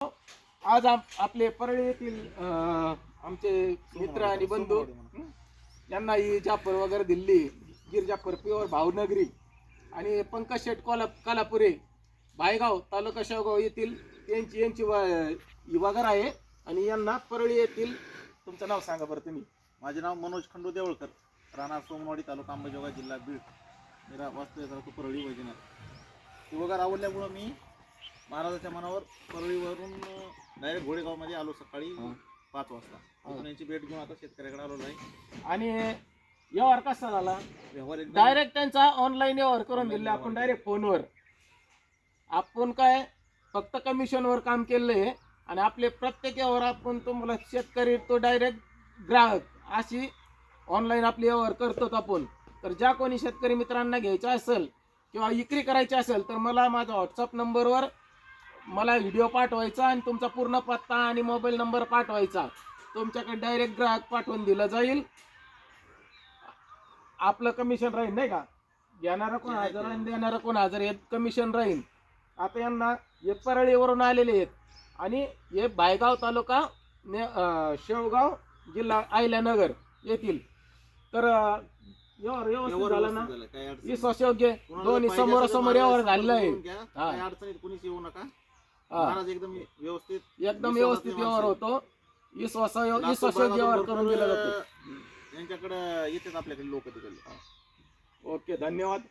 आज आपले परळी येथील आमचे मित्र आणि बंधू यांना ही जाफर वगैरे दिल्ली गिर जाफर प्युअर भावनगरी आणि पंकज शेट कालापुरे भायगाव तालुका शेवगाव येथील यांची वगैरे आहे आणि यांना परळी येथील तुमचं नाव सांगा बरं तुम्ही. माझे नाव मनोज खंडू देवळकर, राणा सोमवाडी, तालुका अंबाजोगाई, जिल्हा बीड. मेरा वास्तव्य तालुका परळी वैजनाथ. ती वगैरे आवडल्यामुळं मी महाराजाच्या मनावर परळीवरून डायरेक्ट घोडेगावमध्ये आलो सकाळी 5 वाजता. यांची भेट घेऊन आता शेतकऱ्याकडे आलो आहे. आणि व्यवहार कसा झाला? व्यवहार डायरेक्ट त्यांचा ऑनलाईन व्यवहार करून दिले आपण डायरेक्ट फोनवर. आपण काय फक्त कमिशनवर काम केलंय आणि आपले प्रत्येक व्यवहार आपण तुम्हाला शेतकरी तो डायरेक्ट ग्राहक अशी ऑनलाईन आपले व्यवहार करतो आपण. तर ज्या कोणी शेतकरी मित्रांना घ्यायचं असेल किंवा विक्री करायची असेल तर मला माझा व्हॉट्सअप नंबरवर मला व्हिडिओ पाठवायचा आणि तुमचा पूर्ण पत्ता आणि मोबाईल नंबर पाठवायचा. तुमच्याकडे डायरेक्ट ग्राहक पाठवून दिलं जाईल. आपलं कमिशन राहील नाही का, घेणारा कोण हजर आणि देणारा कोण हजर हे कमिशन राहील. आता यांना हे परळीवरून आलेले आहेत आणि हे भायगाव तालुका शेवगाव जिल्हा अहिल्यानगर येथील. तर व्यवस्थित झाला ना, विश्वासयोग्य दोन्ही समोरासमोर व्यवहार झालेला आहे. काही अडचणीत कोणीच येऊ नका. महाराज एकदम व्यवस्थित व्यवहार होतो. विश्वासयोग्य व्यवहार करून दिला जातो. यांच्याकडे येतात आपल्याकडे लोक तिकडे. ओके, धन्यवाद.